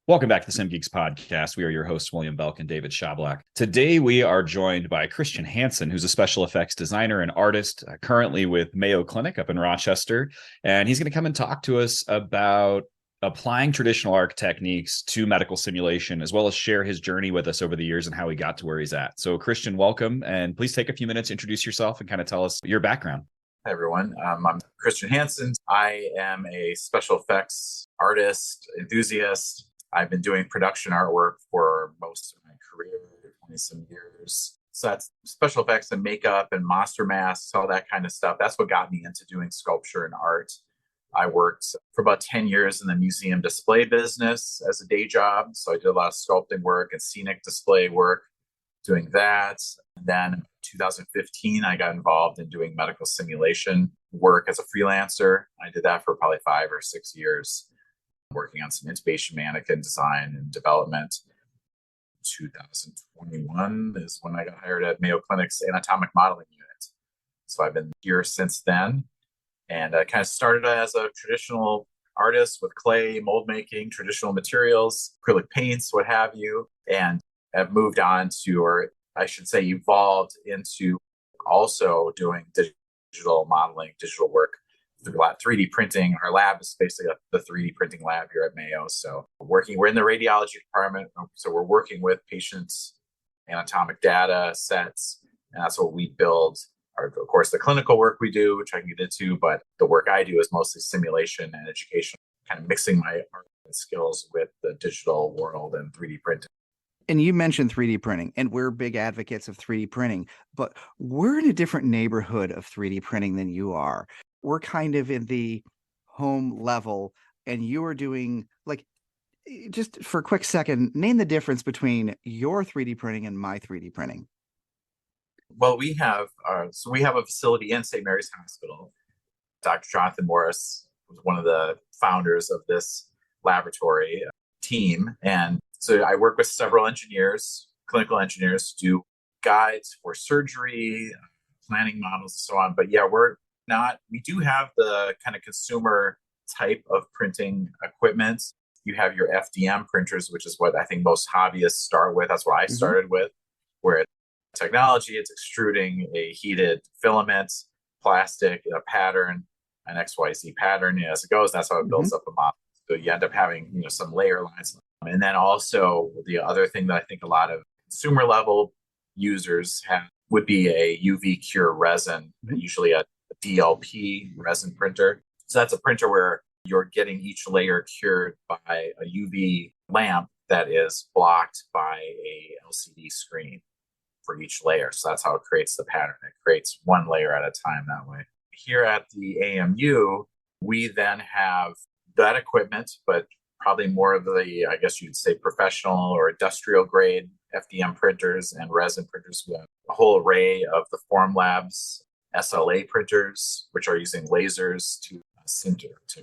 Welcome back to the SimGeeks podcast. We are your hosts, William Belk and David Shablack. Today, we are joined by Christian Hanson, who's a special effects designer and artist currently with Mayo Clinic up in Rochester. And he's going to come and talk to us about applying traditional arc techniques to medical simulation, as well as share his journey with us over the years and how he got to where he's at. So, Christian, welcome. And please take a few minutes, introduce yourself, and kind of tell us your background. Hi, everyone. I'm Christian Hanson. I am a special effects artist, enthusiast. I've been doing production artwork for most of my career, 20 some years. So that's special effects and makeup and monster masks, all that kind of stuff. That's what got me into doing sculpture and art. I worked for about 10 years in the museum display business as a day job. So I did a lot of sculpting work and scenic display work, doing that. And then in 2015, I got involved in doing medical simulation work as a freelancer. I did that for probably 5 or 6 years, working on some intubation mannequin design and development. 2021 is when I got hired at Mayo Clinic's Anatomic Modeling Unit. So I've been here since then. And I kind of started as a traditional artist with clay, mold making, traditional materials, acrylic paints, what have you. And I've moved on to, or I should say, evolved into also doing digital modeling, digital work through 3D printing. Our lab is basically the 3D printing lab here at Mayo. So we're in the radiology department. So we're working with patients' anatomic data sets. And that's what we build. Of course, the clinical work we do, which I can get into, but the work I do is mostly simulation and education, kind of mixing my art skills with the digital world and 3D printing. And you mentioned 3D printing, and we're big advocates of 3D printing, but we're in a different neighborhood of 3D printing than you are. We're kind of in the home level, and you are doing, like, just for a quick second, name the difference between your 3D printing and my 3D printing. Well, we have a facility in St. Mary's Hospital. Dr. Jonathan Morris was one of the founders of this laboratory team. And so I work with several engineers, clinical engineers, to do guides for surgery, planning models, and so on. But yeah, we do have the kind of consumer type of printing equipment. You have your FDM printers, which is what I think most hobbyists start with. That's what I started with, where technology, it's extruding a heated filament, plastic in a pattern, an XYZ pattern as it goes. That's how it builds up a model. So you end up having, some layer lines. And then also the other thing that I think a lot of consumer level users have would be a UV cure resin, usually a DLP resin printer. So that's a printer where you're getting each layer cured by a UV lamp that is blocked by a LCD screen for each layer. So that's how it creates the pattern. It creates one layer at a time that way. Here at the AMU, we then have that equipment, but probably more of the, I guess you'd say, professional or industrial grade FDM printers and resin printers. We have a whole array of the Formlabs SLA printers, which are using lasers to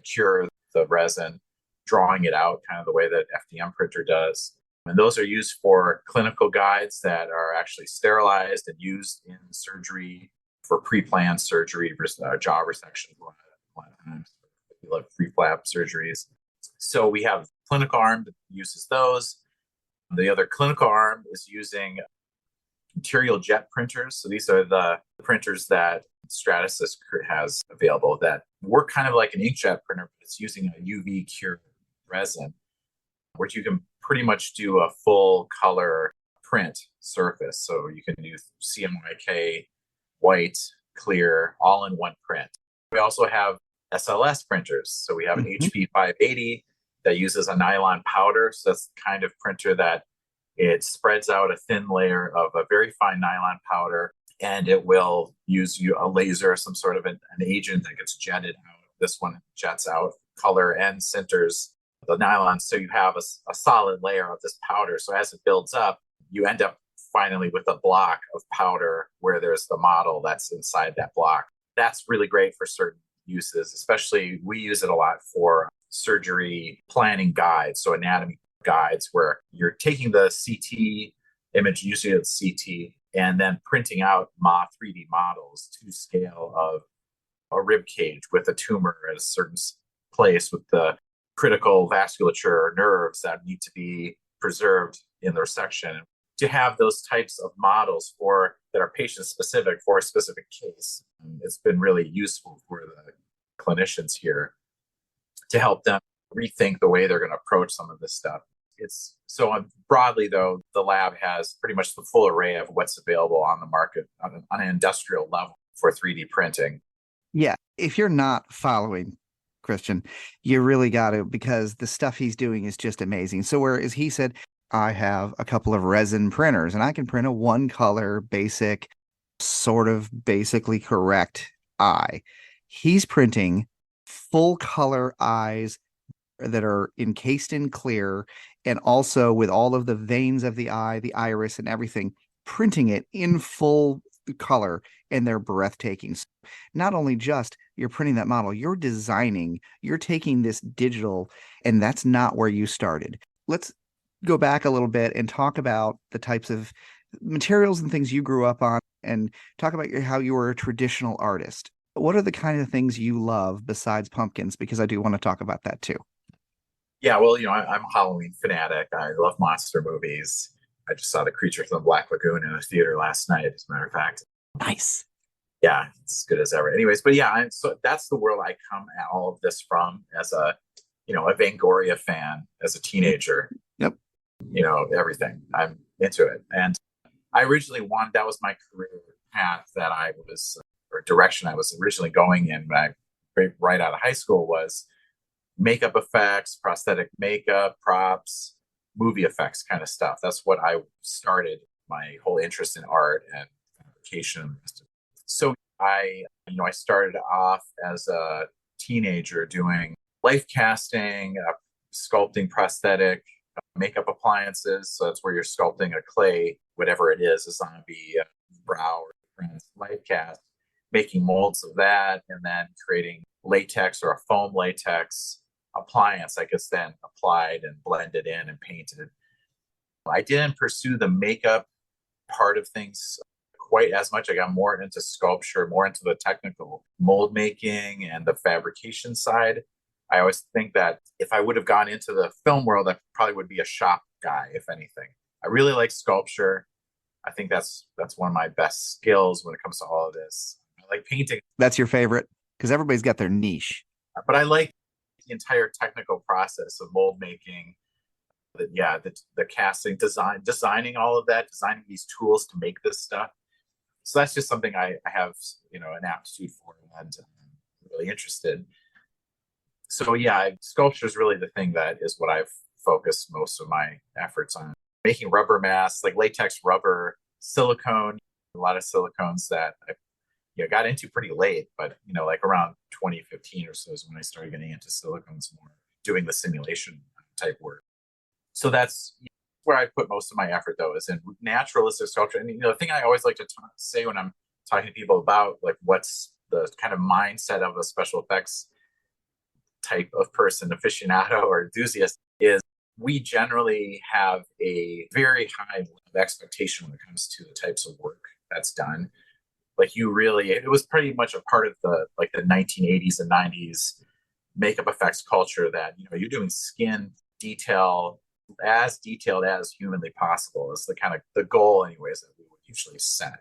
cure the resin, drawing it out kind of the way that FDM printer does. And those are used for clinical guides that are actually sterilized and used in surgery for pre-planned surgery, jaw resection, a lot of times, like pre-flap surgeries. So we have clinical arm that uses those. The other clinical arm is using material jet printers. So these are the printers that Stratasys has available that work kind of like an inkjet printer, but it's using a UV cure resin, where you can pretty much do a full color print surface. So you can do CMYK, white, clear, all in one print. We also have SLS printers. So we have an HP 580 that uses a nylon powder. So that's the kind of printer that it spreads out a thin layer of a very fine nylon powder, and it will use a laser, some sort of an agent that gets jetted out. This one jets out color and centers the nylon. So you have a solid layer of this powder. So as it builds up, you end up finally with a block of powder where there's the model that's inside that block. That's really great for certain uses, especially we use it a lot for surgery planning guides. So anatomy guides where you're taking the CT image, usually it's CT, and then printing out 3D models to scale of a rib cage with a tumor at a certain place with the critical vasculature or nerves that need to be preserved in their section. To have those types of models that are patient specific for a specific case, it's been really useful for the clinicians here to help them rethink the way they're going to approach some of this stuff. It's so broadly, though, the lab has pretty much the full array of what's available on the market on an industrial level for 3D printing. Yeah. If you're not following Christian, you really got to, because the stuff he's doing is just amazing. So whereas he said, I have a couple of resin printers and I can print a one color basic, sort of basically correct eye. He's printing full color eyes that are encased in clear, and also with all of the veins of the eye, the iris and everything, printing it in full color, and they're breathtaking. So not only just you're printing that model, you're taking this digital, and that's not where you started. Let's go back a little bit and talk about the types of materials and things you grew up on, and talk about how you were a traditional artist. What are the kind of things you love besides pumpkins? Because I do want to talk about that too. Yeah, well, I'm a Halloween fanatic. I love monster movies. I just saw The Creature from the Black Lagoon in a theater last night, as a matter of fact. Nice. Yeah, it's as good as ever. Anyways, but yeah, so that's the world I come at all of this from as a Fangoria fan as a teenager. Yep. Everything. I'm into it. And I originally that was my career path or direction I was originally going in right out of high school, was makeup effects, prosthetic makeup, props, movie effects kind of stuff. That's what I started my whole interest in art and fabrication. So I started off as a teenager doing life casting, sculpting prosthetic makeup appliances. So that's where you're sculpting a clay, whatever it is, a zombie, a brow, or life cast, making molds of that, and then creating latex or a foam latex appliance that gets then applied and blended in and painted. I didn't pursue the makeup part of things quite as much. I got more into sculpture, more into the technical mold making and the fabrication side. I always think that if I would have gone into the film world, I probably would be a shop guy, if anything. I really like sculpture. I think that's one of my best skills when it comes to all of this. I like painting. That's your favorite? Because everybody's got their niche. But I like the entire technical process of mold making, the casting, designing all of that, designing these tools to make this stuff. So that's just something I have, an aptitude for, and I'm really interested. So yeah, sculpture is really the thing that is what I've focused most of my efforts on. Making rubber masks, like latex rubber, silicone, a lot of silicones that I got into pretty late, but like around 2015 or so is when I started getting into silicones more, doing the simulation type work. So that's where I put most of my effort, though, is in naturalistic sculpture. And the thing I always like to say when I'm talking to people about like what's the kind of mindset of a special effects type of person, aficionado or enthusiast, is we generally have a very high level of expectation when it comes to the types of work that's done. Like it was pretty much a part of the 1980s and 90s makeup effects culture that, you're doing skin detail as detailed as humanly possible. Is the kind of the goal anyways that we would usually set.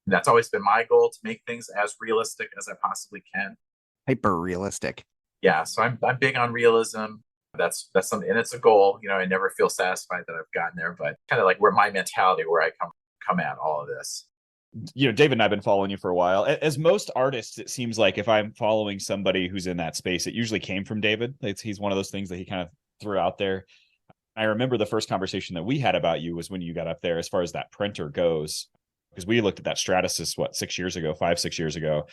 And that's always been my goal, to make things as realistic as I possibly can. Hyper realistic. Yeah. So I'm big on realism. That's something, and it's a goal. I never feel satisfied that I've gotten there, but kind of like where my mentality, where I come at all of this. David and I've been following you for a while. As most artists, it seems like if I'm following somebody who's in that space, it usually came from David. He's one of those things that he kind of threw out there. I remember the first conversation that we had about you was when you got up there, as far as that printer goes, because we looked at that Stratasys, 5-6 years ago.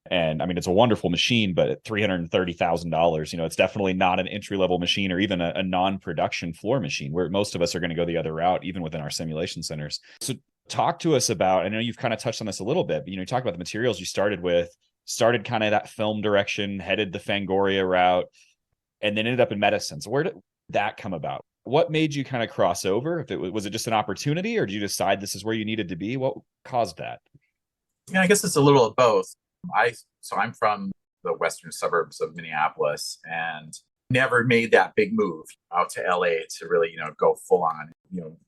And I mean, it's a wonderful machine, but at $330,000, it's definitely not an entry-level machine or even a non-production floor machine, where most of us are going to go the other route, even within our simulation centers. So talk to us about, I know you've kind of touched on this a little bit, but you talk about the materials you started with, started kind of that film direction, headed the Fangoria route, and then ended up in medicine. So where did that come about? What made you kind of cross over? Was it just an opportunity, or did you decide this is where you needed to be? What caused that? Yeah, I guess it's a little of both. I'm from the western suburbs of Minneapolis, and never made that big move out to LA to really, go full on,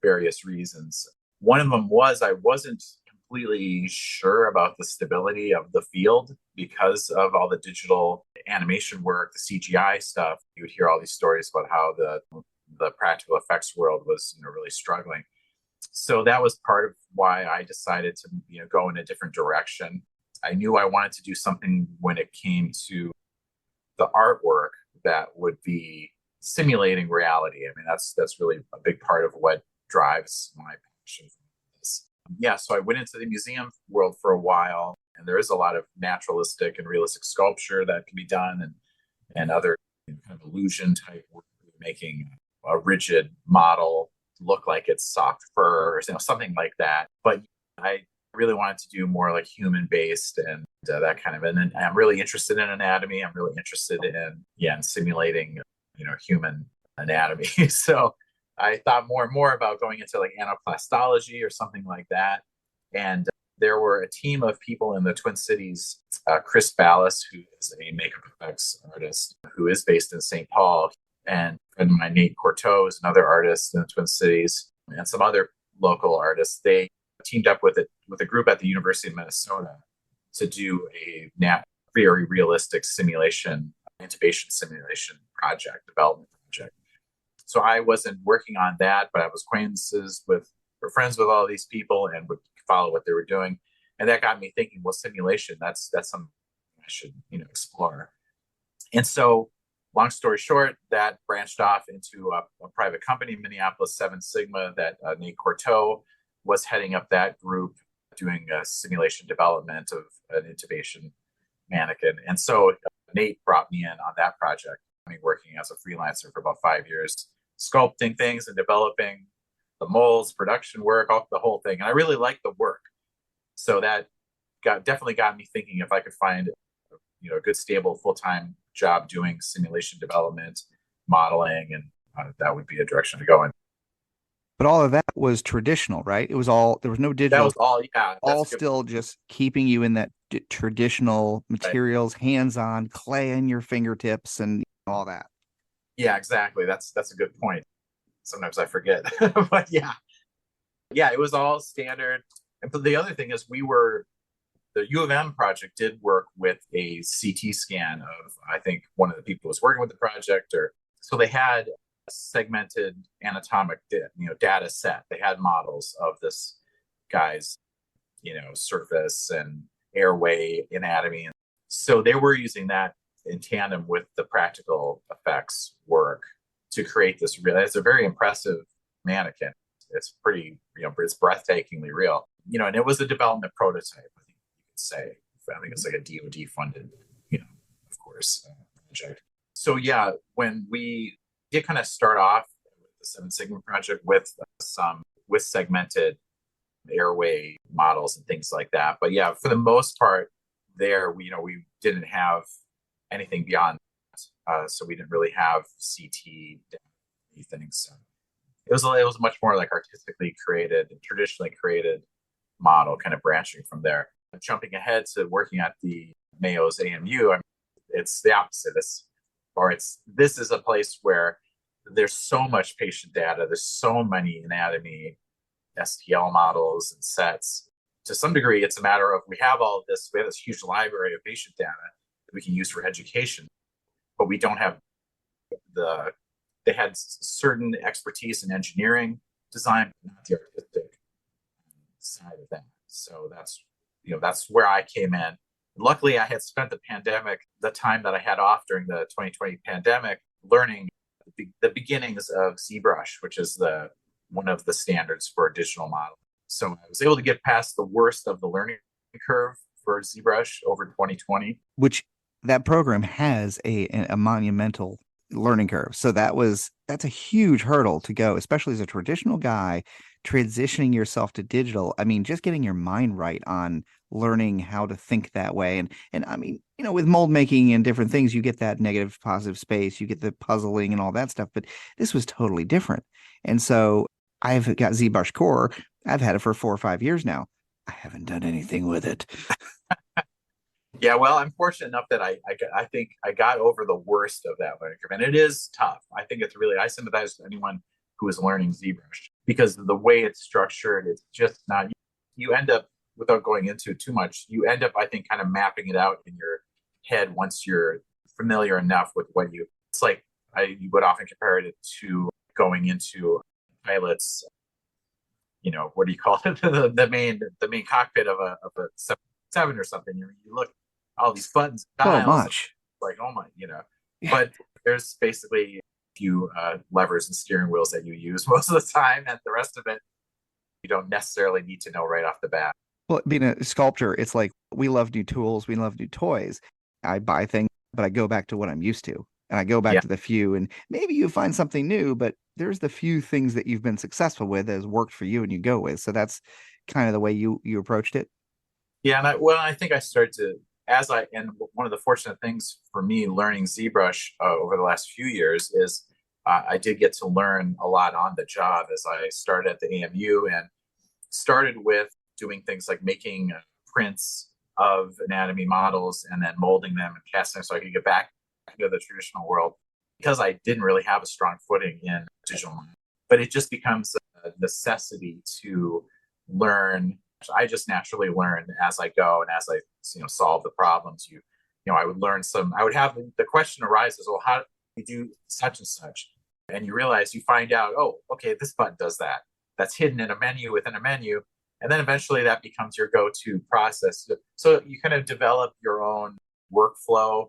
various reasons. One of them was I wasn't completely sure about the stability of the field because of all the digital animation work, the CGI stuff. You would hear all these stories about how the practical effects world was, really struggling. So that was part of why I decided to, go in a different direction. I knew I wanted to do something when it came to the artwork that would be simulating reality. I mean, that's really a big part of what drives my passion for this. Yeah, so I went into the museum world for a while, and there is a lot of naturalistic and realistic sculpture that can be done, and other kind of illusion type work, making a rigid model look like it's soft fur, or something like that. But I really wanted to do more like human based and that kind of. And then I'm really interested in anatomy. I'm really interested in simulating human anatomy. So I thought more and more about going into like anaplastology or something like that. And there were a team of people in the Twin Cities. Chris Ballas, who is a makeup effects artist who is based in St. Paul, and friend of mine, Nate Corteau, is another artist in the Twin Cities, and some other local artists. They teamed up with a group at the University of Minnesota to do a very realistic intubation simulation development project. So I wasn't working on that, but I was friends with all these people and would follow what they were doing. And that got me thinking, well, simulation, that's something I should, explore. And so long story short, that branched off into a private company, Minneapolis 7 Sigma, that Nate Corteau was heading up that group, doing a simulation development of an intubation mannequin. And so Nate brought me in on that project. Working as a freelancer for about 5 years, sculpting things and developing the molds, production work, the whole thing. And I really liked the work. So that definitely got me thinking if I could find a good, stable, full-time job doing simulation development, modeling, and that would be a direction to go in. But all of that was traditional, right? It was there was no digital. That was all, yeah. All still just keeping you in that traditional materials, right. Hands-on, clay in your fingertips and all that. Yeah, exactly. That's a good point. Sometimes I forget. But yeah, it was all standard. And but the other thing is the U of M project did work with a CT scan of, I think one of the people who was working with the project, so they had a segmented anatomic data set. They had models of this guy's surface and airway anatomy. So they were using that in tandem with the practical effects work to create this it's a very impressive mannequin. It's pretty, it's breathtakingly real. And it was a development prototype, I think you could say. I think it's like a DoD funded, of course, project. So yeah, when we did kind of start off with the 7 Sigma project with segmented airway models and things like that. But yeah, for the most part there, we didn't have anything beyond that. So we didn't really have CT anything. So it was much more like artistically created, traditionally created model, kind of branching from there. Jumping ahead to working at the Mayo's AMU, it's the opposite. This is a place where there's so much patient data. There's so many anatomy STL models and sets. To some degree, it's a matter of we have this huge library of patient data that we can use for education, but we don't have they had certain expertise in engineering design, but not the artistic side of that. So that's where I came in. Luckily, I had spent the time that I had off during the 2020 pandemic, learning the beginnings of ZBrush, which is one of the standards for digital modeling. So I was able to get past the worst of the learning curve for ZBrush over 2020. Which that program has a monumental learning curve. So that's a huge hurdle to go, especially as a traditional guy transitioning yourself to digital. I mean, just getting your mind right on learning how to think that way. And I mean, with mold making and different things, you get that negative positive space, you get the puzzling and all that stuff, but this was totally different. And so I've got ZBrush Core. I've had it for 4 or 5 years now. I haven't done anything with it. Yeah, well, I'm fortunate enough that I think I got over the worst of that learning curve, and it is tough. I think it's really I sympathize with anyone who is learning ZBrush because the way it's structured, it's just not. You end up without going into it too much. You end up, I think, kind of mapping it out in your head once you're familiar enough with what you. It's like I would often compare it to going into pilots. What do you call it? the main cockpit of a 7 or something. You look all these buttons, So dials, much. like oh my, Yeah. But there's basically a few levers and steering wheels that you use most of the time, and the rest of it you don't necessarily need to know right off the bat. Well, being a sculptor, it's like we love new tools, we love new toys. I buy things, but I go back to what I'm used to. And I go back Yeah, to the few, and maybe you find something new, but there's the few things that you've been successful with that has worked for you and you go with. So that's kind of the way you approached it. yeah, and I think I started to and one of the fortunate things for me learning ZBrush over the last few years is I did get to learn a lot on the job as I started at the AMU and started with doing things like making prints of anatomy models and then molding them and casting them so I could get back into the traditional world because I didn't really have a strong footing in digital modeling. But it just becomes a necessity to learn. I just naturally learn as I go and as I solve the problems. I would learn some. I would have the question arises, well, how do you do such and such? And you realize you find out, oh, okay, this button does that. That's hidden in a menu within a menu. And then eventually that becomes your go-to process. So you kind of develop your own workflow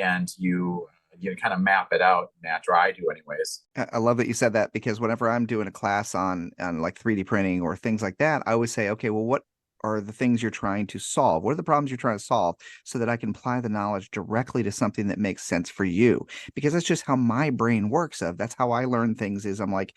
and you kind of map it out after I do anyways. I love that you said that because whenever I'm doing a class on like 3D printing or things like that, I always say, okay, well, what are the things you're trying to solve? What are the problems you're trying to solve so that I can apply the knowledge directly to something that makes sense for you? Because that's just how my brain works. That's how I learn things is I'm like,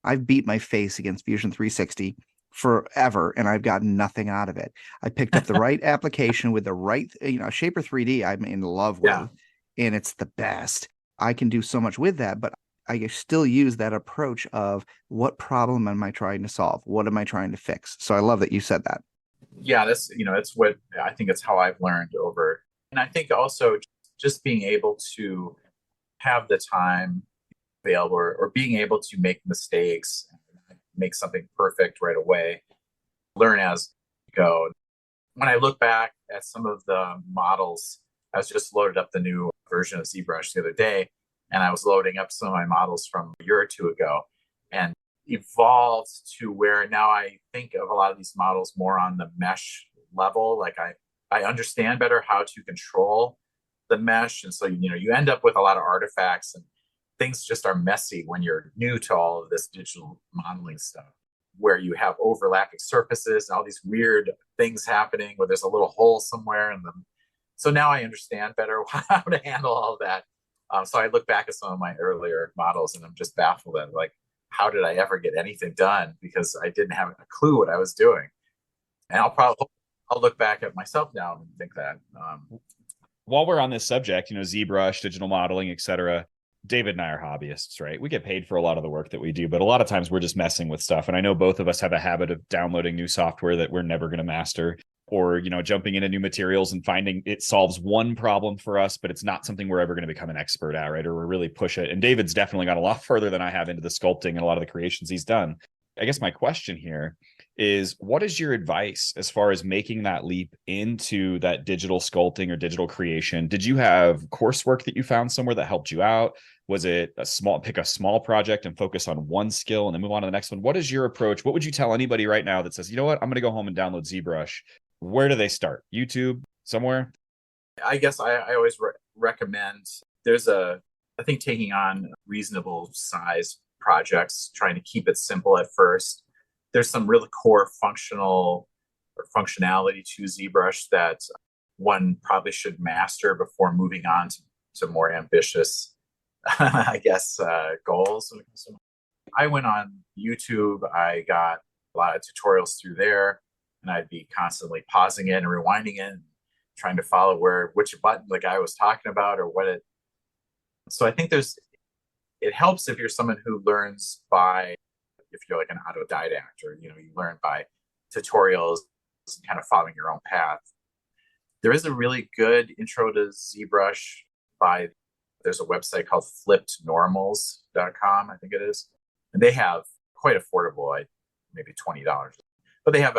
I've beat my face against Fusion 360 forever and I've gotten nothing out of it. I picked up the right application with the right, Shaper 3D I'm in love Yeah. with, and it's the best. I can do so much with that, but I still use that approach of what problem am I trying to solve? What am I trying to fix? So I love that you said that. Yeah, it's what I think it's how I've learned over. And I think also just being able to have the time available or being able to make mistakes, make something perfect right away, learn as you go. When I look back at some of the models, I was just loaded up the new version of ZBrush the other day, and I was loading up some of my models from a year or two ago, and evolved to where now I think of a lot of these models more on the mesh level. Like I understand better how to control the mesh, and so you end up with a lot of artifacts and things just are messy when you're new to all of this digital modeling stuff where you have overlapping surfaces and all these weird things happening where there's a little hole somewhere in them. So now I understand better how to handle all of that. So I look back at some of my earlier models and I'm just baffled at like, how did I ever get anything done? Because I didn't have a clue what I was doing. And I'll look back at myself now and think that. While we're on this subject, ZBrush, digital modeling, etc. David and I are hobbyists, right? We get paid for a lot of the work that we do, but a lot of times we're just messing with stuff. And I know both of us have a habit of downloading new software that we're never going to master or, jumping into new materials and finding it solves one problem for us, but it's not something we're ever going to become an expert at, right? Or we're really push it. And David's definitely got a lot further than I have into the sculpting and a lot of the creations he's done. I guess my question here is what is your advice as far as making that leap into that digital sculpting or digital creation? Did you have coursework that you found somewhere that helped you out? Was it pick a small project and focus on one skill and then move on to the next one? What is your approach? What would you tell anybody right now that says, you know what, I'm going to go home and download ZBrush? Where do they start? YouTube, somewhere? I guess I always recommend I think taking on reasonable size projects, trying to keep it simple at first. There's some really core functional or functionality to ZBrush that one probably should master before moving on to more ambitious, I guess, goals. I went on YouTube. I got a lot of tutorials through there, and I'd be constantly pausing it and rewinding it, and trying to follow which button the guy was talking about or what it. So I think it helps if you're someone who learns if you're like an autodidact or you learn by tutorials and kind of following your own path. There is a really good intro to ZBrush there's a website called flippednormals.com, I think it is. And they have quite affordable, like maybe $20. But they have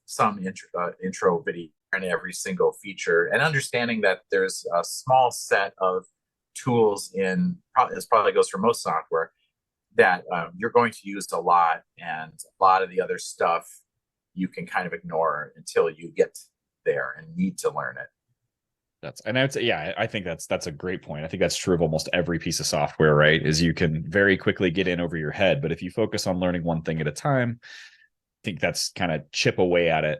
some intro video in every single feature, and understanding that there's a small set of tools this probably goes for most software, that you're going to use a lot, and a lot of the other stuff you can kind of ignore until you get there and need to learn it. And I would say, yeah, I think that's a great point. I think that's true of almost every piece of software, right? Is you can very quickly get in over your head, but if you focus on learning one thing at a time, I think that's kind of chip away at it.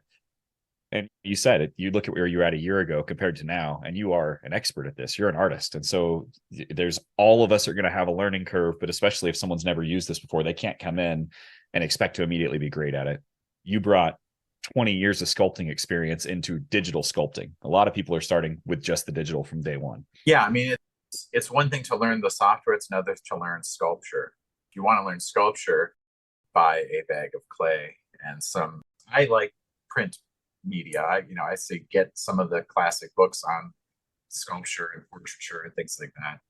And you said it, you look at where you were at a year ago compared to now, and you are an expert at this. You're an artist. And so there's all of us are going to have a learning curve, but especially if someone's never used this before, they can't come in and expect to immediately be great at it. You brought 20 years of sculpting experience into digital sculpting. A lot of people are starting with just the digital from day one. Yeah, I mean, it's one thing to learn the software, it's another to learn sculpture. If you want to learn sculpture, buy a bag of clay and I like print media. I say get some of the classic books on sculpture and portraiture and things like that.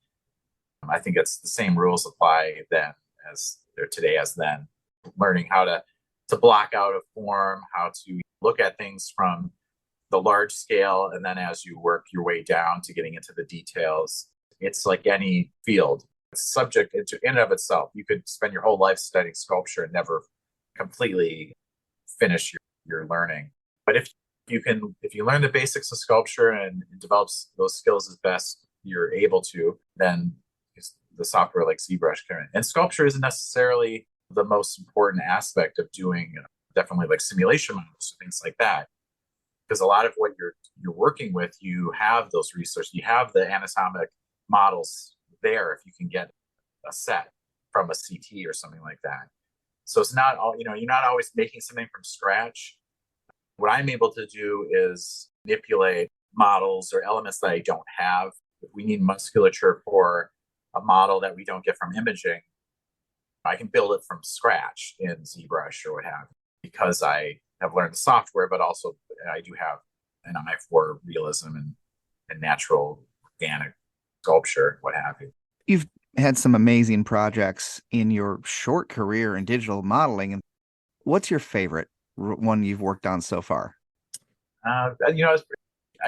I think it's the same rules apply then as they're today as then. Learning how to block out a form, how to look at things from the large scale, and then as you work your way down to getting into the details. It's like any field. It's subject in and of itself. You could spend your whole life studying sculpture and never completely finish your learning. But if you learn the basics of sculpture and develop those skills as best you're able to, then the software like ZBrush can. And sculpture isn't necessarily the most important aspect of doing definitely like simulation models, things like that. Because a lot of what you're working with, you have those resources, you have the anatomic models there if you can get a set from a CT or something like that. So it's not all, you're not always making something from scratch. What I'm able to do is manipulate models or elements that I don't have. If we need musculature for a model that we don't get from imaging, I can build it from scratch in ZBrush or what have you, because I have learned the software, but also I do have an eye for realism and natural organic sculpture, what have you. You've had some amazing projects in your short career in digital modeling. And what's your favorite one you've worked on so far? I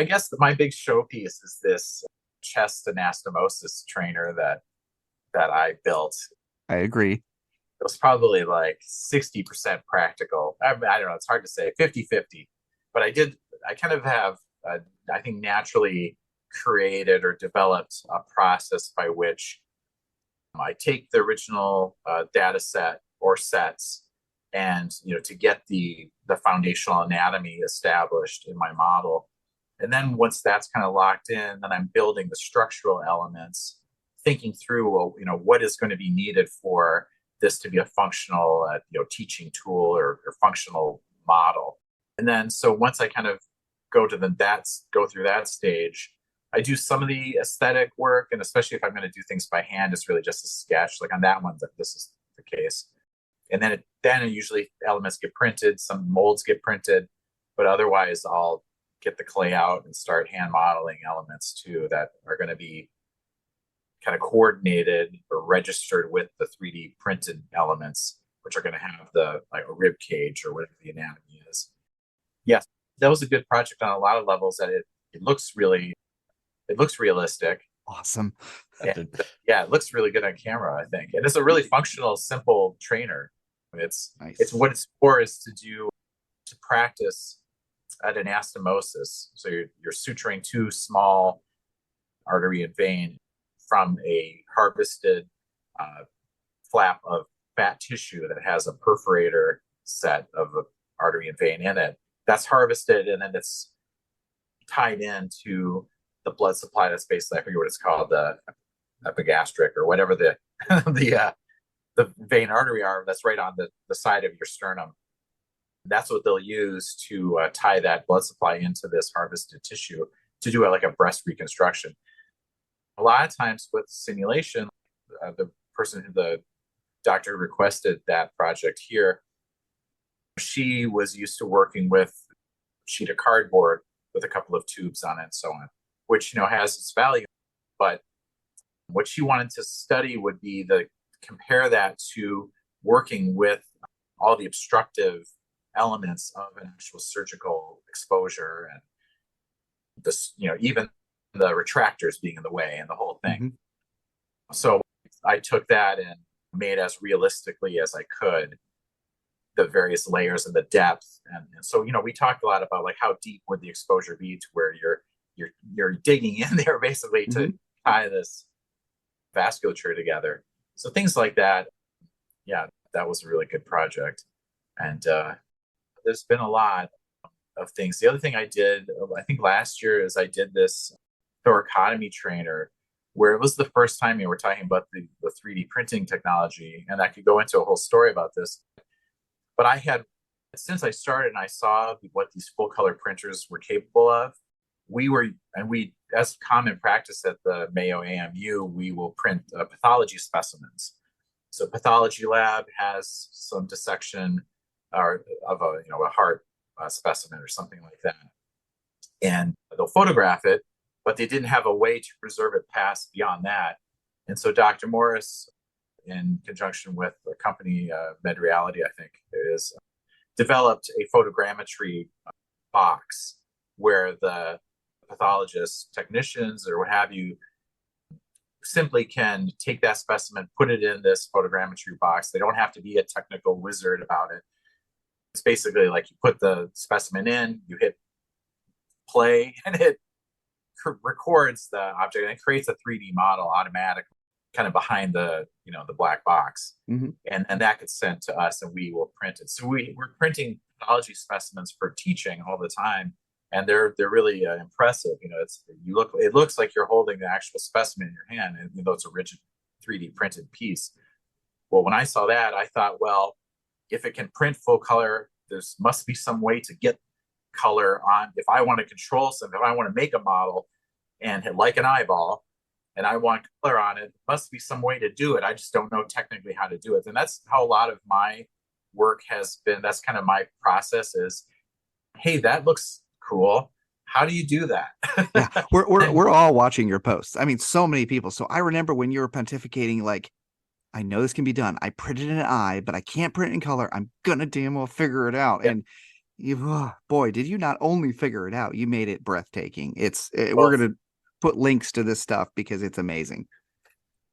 guess my big showpiece is this chest anastomosis trainer that I built. I agree. It was probably like 60% practical. I don't know, it's hard to say, 50-50. But I kind of have, I think, naturally created or developed a process by which I take the original data set or sets and, to get the foundational anatomy established in my model. And then once that's kind of locked in, then I'm building the structural elements, thinking through, well, what is going to be needed for this to be a functional, teaching tool or functional model. And then, so once I kind of go through that stage, I do some of the aesthetic work, and especially if I'm going to do things by hand, it's really just a sketch. Like on that one, this is the case. And then usually elements get printed, some molds get printed, but otherwise I'll get the clay out and start hand modeling elements too that are going to be kind of coordinated or registered with the 3D printed elements, which are going to have like a rib cage or whatever the anatomy is. Yes, that was a good project on a lot of levels. That it looks realistic. Awesome. Yeah, it looks really good on camera, I think. And it's a really functional, simple trainer. It's nice. It's what it's for is to practice at anastomosis. So you're suturing two small artery and vein from a harvested flap of fat tissue that has a perforator set of artery and vein in it. That's harvested, and then it's tied into the blood supply that's basically, I forget what it's called, the epigastric or whatever the vein artery arm that's right on the side of your sternum. That's what they'll use to tie that blood supply into this harvested tissue to do like a breast reconstruction. A lot of times with simulation, the doctor who requested that project here, she was used to working with a sheet of cardboard with a couple of tubes on it and so on, which, has its value. But what she wanted to study would be compare that to working with all the obstructive elements of an actual surgical exposure, and this, even the retractors being in the way and the whole thing. Mm-hmm. So I took that and made as realistically as I could the various layers and the depth. And so, we talked a lot about like how deep would the exposure be to where you're digging in there basically to mm-hmm. tie this vasculature together. So things like that. Yeah, that was a really good project. And there's been a lot of things. The other thing I did, I think last year, is I did this thoracotomy trainer, where it was the first time we're talking about the 3D printing technology, and I could go into a whole story about this. But I had, since I started and I saw what these full color printers were capable of, we, as common practice at the Mayo AMU, we will print pathology specimens. So pathology lab has some dissection or of a heart specimen or something like that, and they'll photograph it, but they didn't have a way to preserve it past beyond that. And so Dr. Morris, in conjunction with a company, MedReality, I think it is, developed a photogrammetry box where the pathologists, technicians, or what have you, simply can take that specimen, put it in this photogrammetry box. They don't have to be a technical wizard about it. It's basically like you put the specimen in, you hit play, and it records the object, and it creates a 3D model automatically, kind of behind the the black box. Mm-hmm. and that gets sent to us, and we will print it. So we're printing pathology specimens for teaching all the time, and they're really impressive. It looks like you're holding the actual specimen in your hand, and it's a rigid 3D printed piece. Well, when I saw that, I thought, well, if it can print full color, there must be some way to get color on. If I want to control something, if I want to make a model and like an eyeball, and I want color on it, must be some way to do it. I just don't know technically how to do it. And that's how a lot of my work has been. That's kind of my process is, hey, that looks cool. How do you do that? Yeah, we're all watching your posts. I mean, so many people. So I remember when you were pontificating, like, I know this can be done. I printed an eye, but I can't print in color. I'm gonna damn well figure it out. Yeah. And boy, did you not only figure it out, you made it breathtaking. We're gonna put links to this stuff because it's amazing.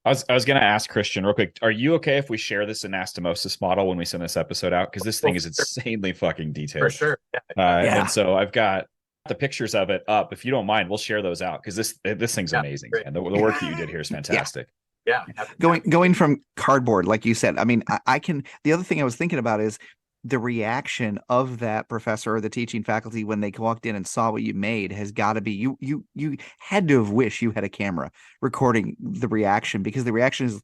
I was going to ask Christian real quick. Are you okay if we share this anastomosis model when we send this episode out? Because this thing is insanely fucking detailed. For sure. Yeah. And so I've got the pictures of it up. If you don't mind, we'll share those out because this thing's amazing. Great. And the work that you did here is fantastic. Yeah. Going from cardboard, like you said, I mean, I can, the other thing I was thinking about is the reaction of that professor or the teaching faculty when they walked in and saw what you made has got to be, you had to have wished you had a camera recording the reaction, because the reaction is,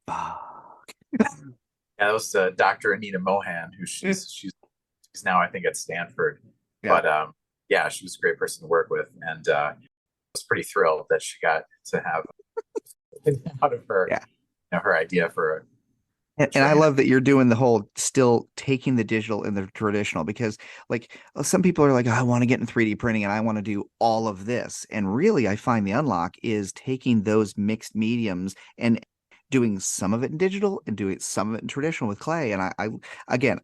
fuck. Yeah, that was Dr. Anita Mohan, who she's now, I think, at Stanford. Yeah. But yeah, she was a great person to work with, and I was pretty thrilled that she got to have out of her, her idea for. And I love that you're doing the whole still taking the digital and the traditional, because like some people are like, oh, I want to get in 3D printing and I want to do all of this. And really, I find the unlock is taking those mixed mediums doing some of it in digital and doing some of it in traditional with clay. And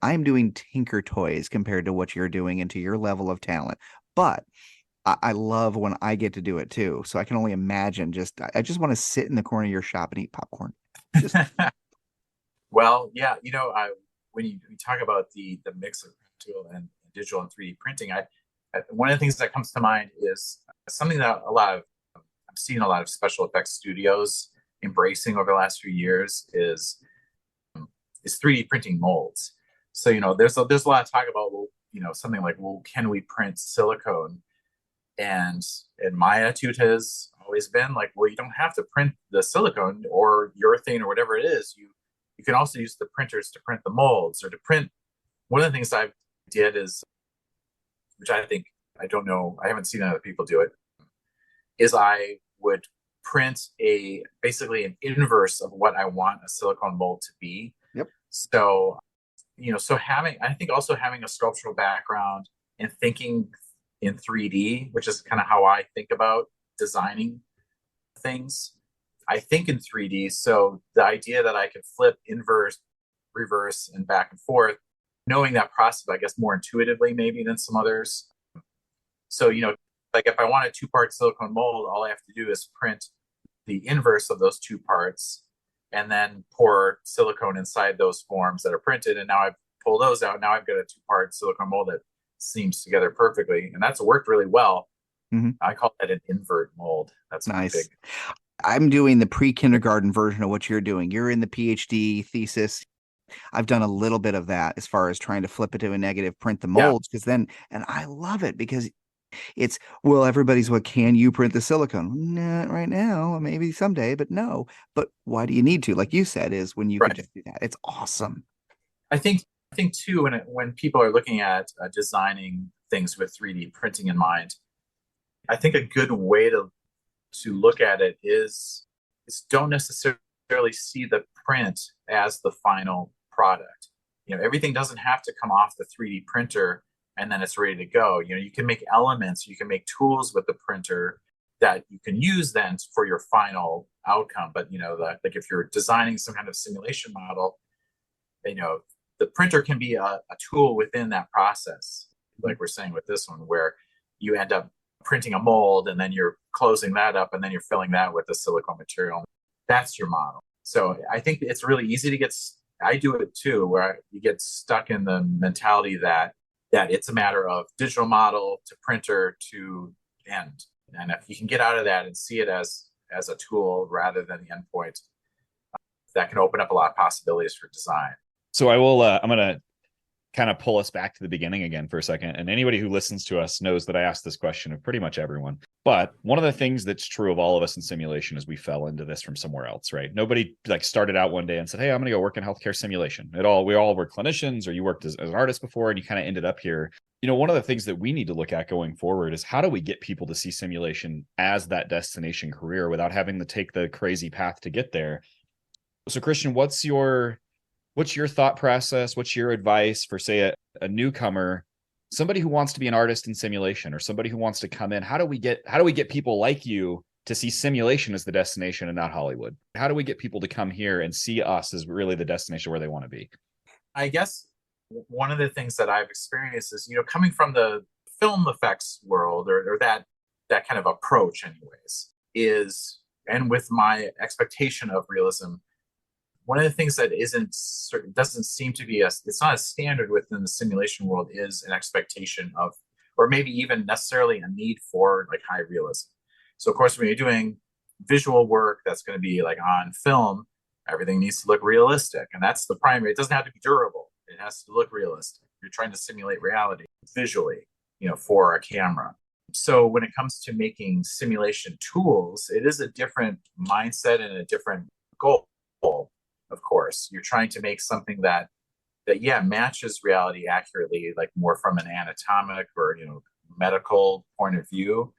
I'm doing tinker toys compared to what you're doing and to your level of talent. But I love when I get to do it too. So I can only imagine I just want to sit in the corner of your shop and eat popcorn. Well, yeah, when you talk about the mix of practical and digital and 3D printing, one of the things that comes to mind is something that I'm seeing a lot of special effects studios embracing over the last few years is 3D printing molds. So, there's a lot of talk about, something like, well, can we print silicone? And my attitude has always been like, well, you don't have to print the silicone or urethane or whatever it is. You can also use the printers to print the molds or to print. One of the things I did is, which I think, I don't know, I haven't seen other people do it, is I would print basically an inverse of what I want a silicone mold to be. Yep. So, I think also having a sculptural background and thinking in 3D, which is kind of how I think about designing things. I think in 3D. So the idea that I can flip inverse, reverse, and back and forth, knowing that process, I guess, more intuitively maybe than some others. So, like if I want a 2-part silicone mold, all I have to do is print the inverse of those 2 parts and then pour silicone inside those forms that are printed. And now I pull those out. Now I've got a 2-part silicone mold that seams together perfectly. And that's worked really well. Mm-hmm. I call that an invert mold. That's nice. Big. I'm doing the pre-kindergarten version of what you're doing. You're in the PhD thesis. I've done a little bit of that as far as trying to flip it to a negative, print the molds, because then, and I love it because it's, well, everybody's, what, can you print the silicone? Not right now, maybe someday, but no. But why do you need to? Like you said, is when you Right. can just do that. It's awesome. I think too, when people are looking at designing things with 3D printing in mind, I think a good way to look at it is don't necessarily see the print as the final product. Everything doesn't have to come off the 3D printer and then it's ready to go. You can make elements, you can make tools with the printer that you can use then for your final outcome. But like if you're designing some kind of simulation model, the printer can be a tool within that process. Like we're saying with this one, where you end up printing a mold and then you're closing that up and then you're filling that with the silicone material. That's your model. So I think it's really easy to I do it too, where you get stuck in the mentality that it's a matter of digital model to printer to end. And if you can get out of that and see it as a tool rather than the endpoint, that can open up a lot of possibilities for design. So I'm going to kind of pull us back to the beginning again for a second. And anybody who listens to us knows that I ask this question of pretty much everyone. But one of the things that's true of all of us in simulation is we fell into this from somewhere else, right? Nobody started out one day and said, hey, I'm going to go work in healthcare simulation. We all were clinicians, or you worked as an artist before and you kind of ended up here. One of the things that we need to look at going forward is how do we get people to see simulation as that destination career without having to take the crazy path to get there? So Christian, what's your thought process? What's your advice for, say, a newcomer, somebody who wants to be an artist in simulation, or somebody who wants to come in? How do we get people like you to see simulation as the destination and not Hollywood? How do we get people to come here and see us as really the destination where they want to be? I guess one of the things that I've experienced is, coming from the film effects world, or that kind of approach anyways, and with my expectation of realism, one of the things that doesn't seem to be it's not a standard within the simulation world is an expectation of, or maybe even necessarily a need for like high realism. So of course, when you're doing visual work that's going to be like on film, everything needs to look realistic. And that's the primary. It doesn't have to be durable. It has to look realistic. You're trying to simulate reality visually, for a camera. So when it comes to making simulation tools, it is a different mindset and a different goal. Of course, you're trying to make something that matches reality accurately, like more from an anatomic or medical point of view.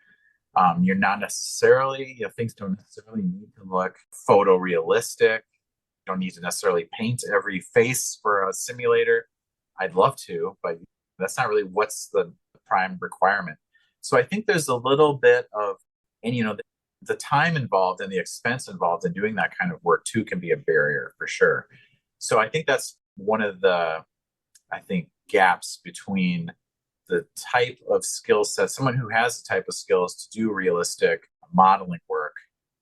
You're not necessarily, things don't necessarily need to look photorealistic. You don't need to necessarily paint every face for a simulator. I'd love to, but that's not really what's the prime requirement. So I think there's a little bit of, and the time involved and the expense involved in doing that kind of work too can be a barrier for sure. So I think that's one of the, gaps between the type of skill set, someone who has the type of skills to do realistic modeling work,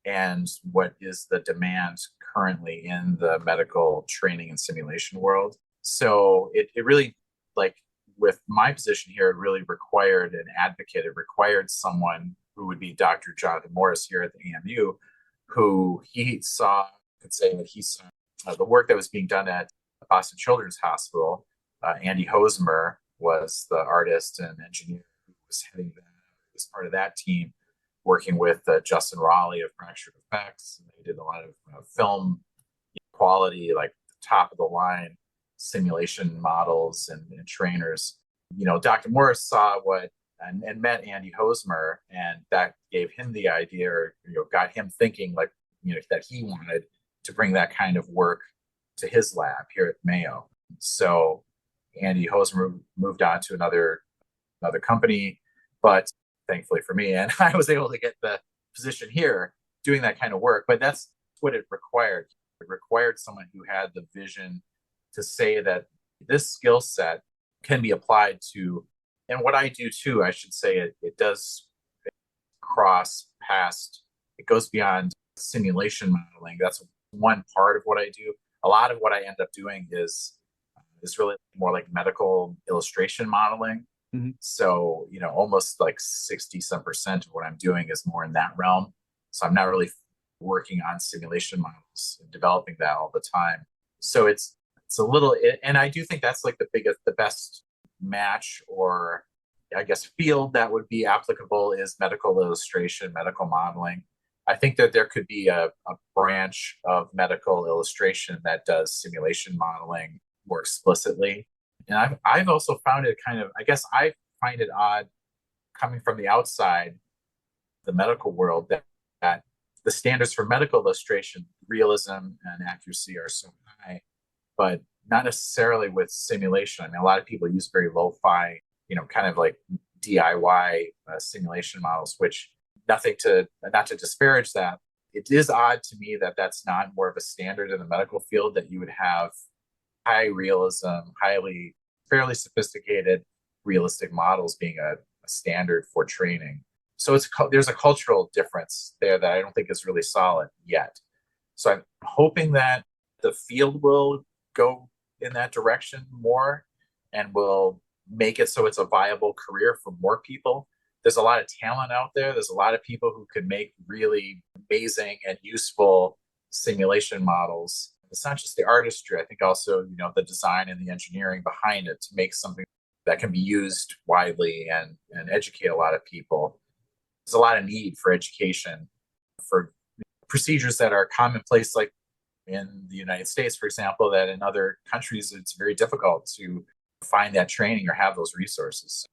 and what is the demand currently in the medical training and simulation world. So it really, like with my position here, it really required an advocate. It required someone who would be Dr. Jonathan Morris here at the AMU, who he saw the work that was being done at Boston Children's Hospital. Andy Hosmer was the artist and engineer who was heading that, was part of that team, working with Justin Raleigh of Fractured Effects. And they did a lot of film quality, like top of the line simulation models and trainers. Dr. Morris saw and met Andy Hosmer, and that gave him the idea, or got him thinking that he wanted to bring that kind of work to his lab here at Mayo. So Andy Hosmer moved on to another company, but thankfully for me, and I was able to get the position here doing that kind of work. But that's what it required. It required someone who had the vision to say that this skill set can be applied to, and what I do too, I should say, it does cross past, it goes beyond simulation modeling. That's one part of what I do. A lot of what I end up doing is really more like medical illustration modeling. Mm-hmm. So, almost like 60 some percent of what I'm doing is more in that realm. So I'm not really working on simulation models and developing that all the time. So it's a little, and I do think that's like the best match, or I guess field that would be applicable is medical illustration, medical modeling. I think that there could be a branch of medical illustration that does simulation modeling more explicitly. And I've also found it kind of, I guess I find it odd coming from the outside, the medical world, that the standards for medical illustration, realism and accuracy are so high, but not necessarily with simulation. I mean, a lot of people use very lo-fi, kind of like DIY simulation models, which not to disparage that. It is odd to me that that's not more of a standard in the medical field, that you would have high realism, fairly sophisticated, realistic models being a standard for training. So there's a cultural difference there that I don't think is really solid yet. So I'm hoping that the field will go in that direction more and will make it so it's a viable career for more people. There's a lot of talent out there. There's a lot of people who could make really amazing and useful simulation models. It's not just the artistry. I think also, the design and the engineering behind it to make something that can be used widely and educate a lot of people. There's a lot of need for education for procedures that are commonplace, like in the United States, for example, that in other countries, it's very difficult to find that training or have those resources.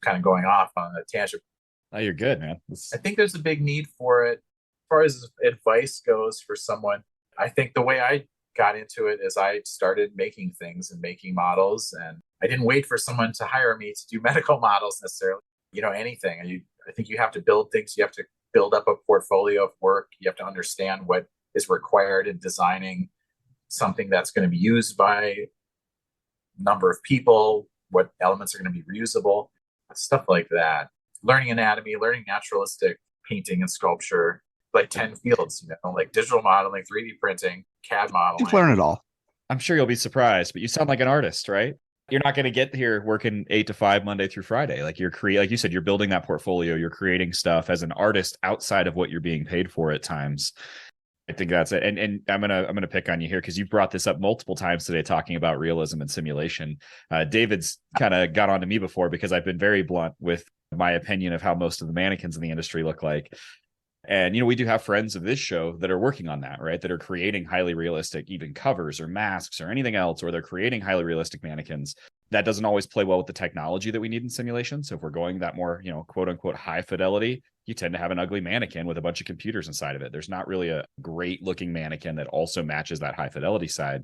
Kind of going off on a tangent. Oh, you're good, man. I think there's a big need for it. As far as advice goes for someone, I think the way I got into it is I started making things and making models, and I didn't wait for someone to hire me to do medical models necessarily, anything. I think you have to build things. You have to build up a portfolio of work. You have to understand what is required in designing something that's going to be used by a number of people, what elements are going to be reusable, stuff like that. Learning anatomy, learning naturalistic painting and sculpture, like 10 fields, like digital modeling, 3D printing, CAD modeling. You've learned it all. I'm sure you'll be surprised, but you sound like an artist, right? You're not going to get here working 8 to 5 Monday through Friday. Like like you said, you're building that portfolio, you're creating stuff as an artist outside of what you're being paid for at times. I think that's it. And I'm gonna pick on you here because you've brought this up multiple times today, talking about realism and simulation. David's kind of got onto me before because I've been very blunt with my opinion of how most of the mannequins in the industry look like. And, we do have friends of this show that are working on that, right? That are creating highly realistic, even covers or masks or anything else, or they're creating highly realistic mannequins. That doesn't always play well with the technology that we need in simulation. So if we're going that more, quote unquote, high fidelity, you tend to have an ugly mannequin with a bunch of computers inside of it. There's not really a great looking mannequin that also matches that high fidelity side.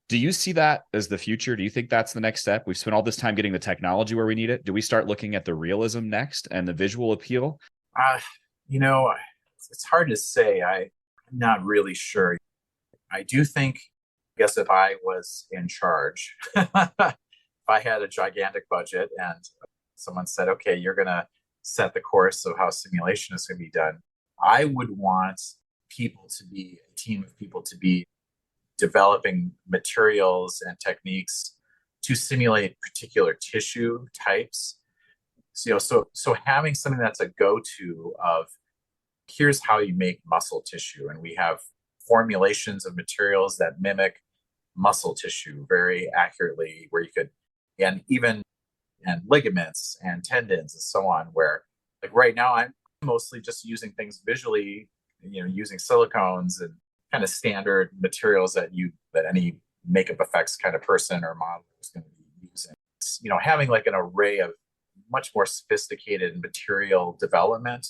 Do you see that as the future? Do you think that's the next step? We've spent all this time getting the technology where we need it. Do we start looking at the realism next and the visual appeal? It's hard to say. I'm not really sure. I do think, I guess if I was in charge, if I had a gigantic budget and someone said, okay, you're going to set the course of how simulation is going to be done, I would want a team of people to be developing materials and techniques to simulate particular tissue types. So having something that's a go-to of here's how you make muscle tissue, and we have formulations of materials that mimic muscle tissue very accurately, where you could, and ligaments and tendons and so on, where like right now I'm mostly just using things visually, using silicones and kind of standard materials that any makeup effects kind of person or model is going to be using. Having like an array of much more sophisticated material development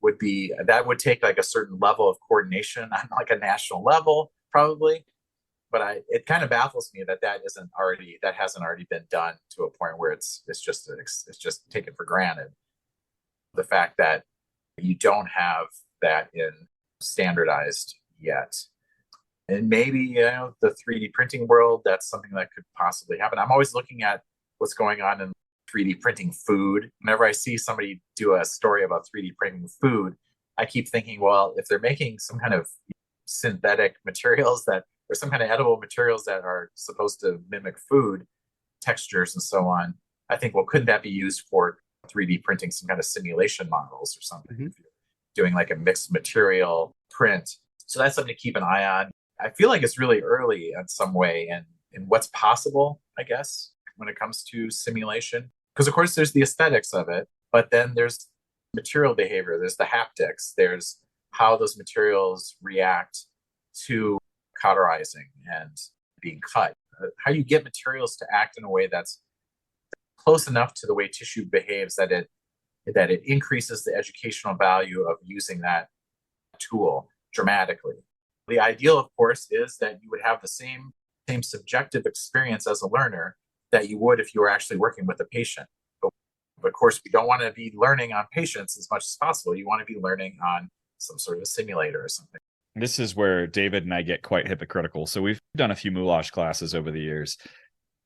would take like a certain level of coordination on like a national level probably, but it kind of baffles me that hasn't already been done to a point where it's just taken for granted. the fact that you don't have that in standardized yet. And maybe, the 3D printing world, that's something that could possibly happen. I'm always looking at what's going on in 3D printing food. Whenever I see somebody do a story about 3D printing food, I keep thinking, well, if they're making some kind of synthetic materials or some kind of edible materials that are supposed to mimic food textures and so on, I think, well, couldn't that be used for 3D printing some kind of simulation models or something? If you're doing like a mixed material print. So that's something to keep an eye on. I feel like it's really early in some way in what's possible, I guess, when it comes to simulation. Because of course there's the aesthetics of it, but then there's material behavior, there's the haptics, there's how those materials react to cauterizing and being cut. How you get materials to act in a way that's close enough to the way tissue behaves that it increases the educational value of using that tool dramatically. The ideal, of course, is that you would have the same subjective experience as a learner that you would if you were actually working with a patient. But of course, we don't want to be learning on patients as much as possible. You want to be learning on some sort of a simulator or something. This is where David and I get quite hypocritical. So we've done a few moulage classes over the years.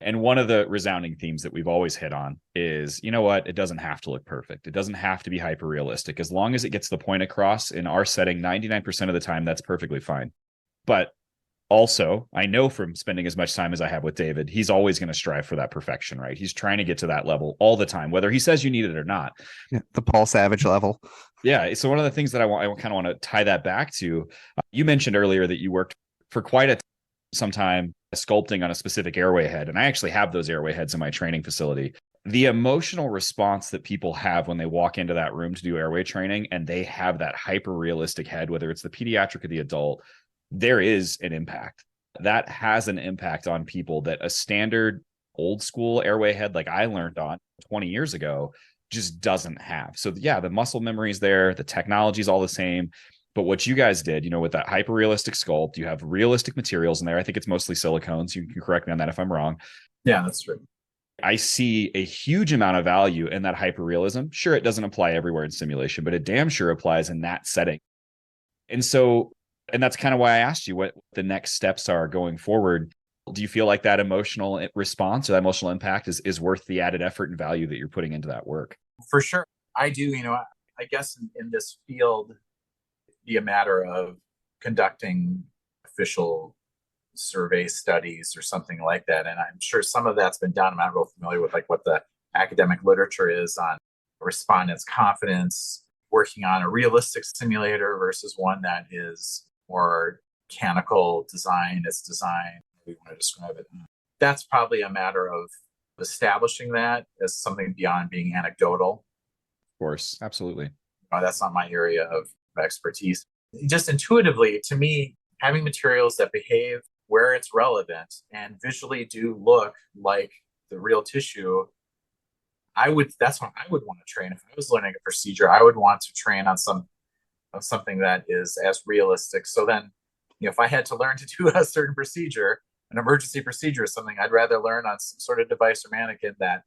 And one of the resounding themes that we've always hit on is, you know what? It doesn't have to look perfect. It doesn't have to be hyper realistic. As long as it gets the point across in our setting, 99% of the time, that's perfectly fine. But also, I know from spending as much time as I have with David, he's always going to strive for that perfection, right? He's trying to get to that level all the time, whether he says you need it or not. Yeah, the Paul Savage level. Yeah. So one of the things that I kind of want to tie that back to, you mentioned earlier that you worked for quite some time sculpting on a specific airway head. And I actually have those airway heads in my training facility. The emotional response that people have when they walk into that room to do airway training and they have that hyper realistic head, whether it's the pediatric or the adult, there is an impact. That has an impact on people that a standard old school airway head like I learned on 20 years ago just doesn't have. So yeah, the muscle memory is there, the technology is all the same. But what you guys did, with that hyper realistic sculpt, you have realistic materials in there. I think it's mostly silicones. You can correct me on that if I'm wrong. Yeah, that's true. I see a huge amount of value in that hyper realism. Sure, it doesn't apply everywhere in simulation, but it damn sure applies in that setting. And that's kind of why I asked you what the next steps are going forward. Do you feel like that emotional response or that emotional impact is worth the added effort and value that you're putting into that work? For sure. I do. I guess in this field, it'd be a matter of conducting official survey studies or something like that. And I'm sure some of that's been done. I'm not real familiar with what the academic literature is on respondents' confidence, working on a realistic simulator versus one that is more mechanical design. It's design, we want to describe it. That's probably a matter of establishing that as something beyond being anecdotal. Of course, absolutely. That's not my area of expertise. Just intuitively, to me, having materials that behave where it's relevant and visually do look like the real tissue, that's what I would want to train. If I was learning a procedure, I would want to train on something that is as realistic. So then, if I had to learn to do a certain procedure, an emergency procedure or something, I'd rather learn on some sort of device or mannequin that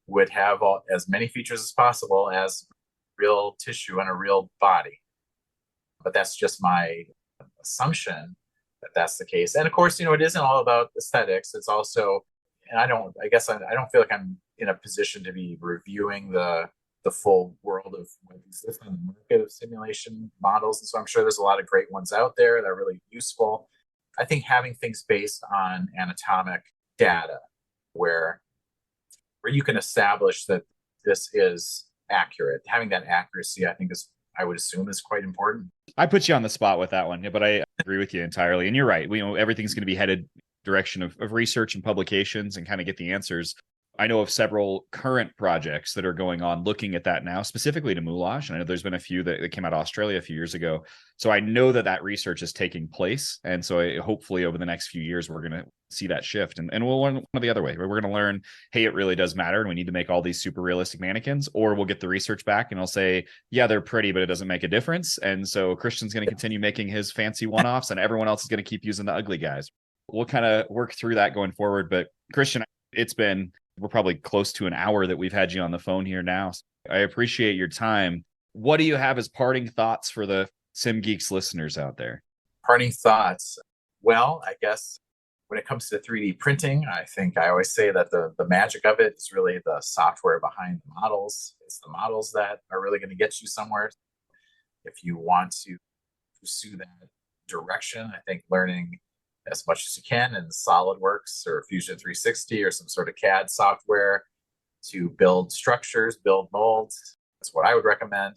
would have as many features as possible as real tissue and a real body. But that's just my assumption that that's the case. And of course, it isn't all about aesthetics. It's also, and I don't feel like I'm in a position to be reviewing the full world of what exists on the market of simulation models. And so I'm sure there's a lot of great ones out there that are really useful. I think having things based on anatomic data where you can establish that this is accurate, having that accuracy, I think I would assume is quite important. I put you on the spot with that one, but I agree with you entirely. And you're right. Everything's going to be headed direction of research and publications and kind of get the answers. I know of several current projects that are going on looking at that now, specifically to moulage. And I know there's been a few that came out of Australia a few years ago. So I know that research is taking place. And so hopefully over the next few years, we're going to see that shift. And we'll learn one or the other way. We're going to learn, hey, it really does matter. And we need to make all these super realistic mannequins, or we'll get the research back and I'll say, yeah, they're pretty, but it doesn't make a difference. And so Christian's going to continue making his fancy one-offs and everyone else is going to keep using the ugly guys. We'll kind of work through that going forward. But Christian, we're probably close to an hour that we've had you on the phone here now. I appreciate your time. What do you have as parting thoughts for the SimGeeks listeners out there? Parting thoughts. Well, I guess when it comes to 3D printing, I think I always say that the magic of it is really the software behind the models. It's the models that are really going to get you somewhere. If you want to pursue that direction, I think learning as much as you can in SolidWorks or Fusion 360 or some sort of CAD software to build structures, build molds, that's what I would recommend.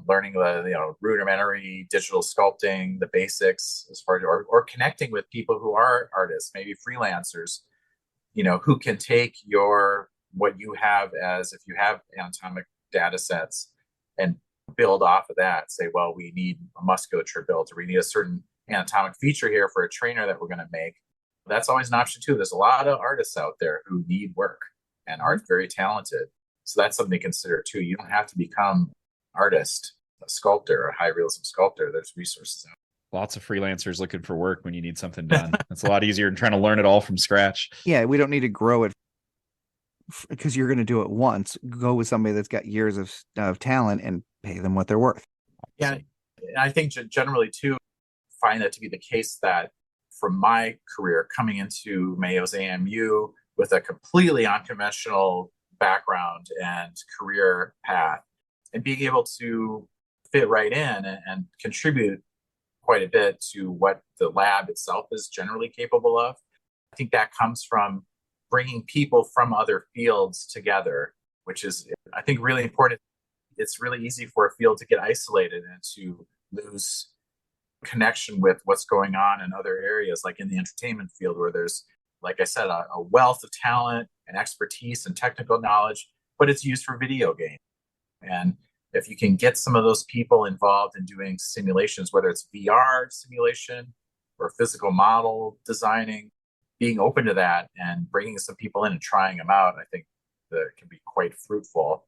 Learning the rudimentary digital sculpting, the basics, as far as or connecting with people who are artists, maybe freelancers, who can take what you have, as if you have anatomic data sets, and build off of that. Say, well, we need a musculature built, or we need a certain anatomic feature here for a trainer that we're going to make. That's always an option too. There's a lot of artists out there who need work and aren't very talented. So that's something to consider too. You don't have to become artist, a sculptor, a high realism sculptor. There's resources out. Lots of freelancers looking for work when you need something done. It's a lot easier than trying to learn it all from scratch. Yeah, we don't need to grow it because you're going to do it once. Go with somebody that's got years of talent and pay them what they're worth. Yeah, and I think generally too, find that to be the case, that from my career coming into Mayo's AMU with a completely unconventional background and career path, and being able to fit right in and contribute quite a bit to what the lab itself is generally capable of. I think that comes from bringing people from other fields together, which is, I think, really important. It's really easy for a field to get isolated and to lose connection with what's going on in other areas, like in the entertainment field, where there's, like I said, a wealth of talent and expertise and technical knowledge, but it's used for video games. And if you can get some of those people involved in doing simulations, whether it's VR simulation or physical model designing, being open to that and bringing some people in and trying them out, I think that can be quite fruitful.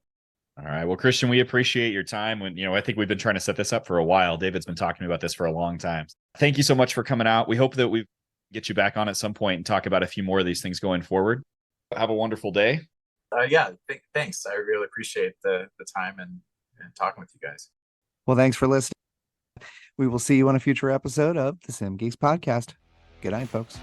All right. Well, Christian, we appreciate your time. I think we've been trying to set this up for a while. David's been talking about this for a long time. Thank you so much for coming out. We hope that we get you back on at some point and talk about a few more of these things going forward. Have a wonderful day. Thanks. I really appreciate the time and talking with you guys. Well, thanks for listening. We will see you on a future episode of the SimGeeks podcast. Good night, folks.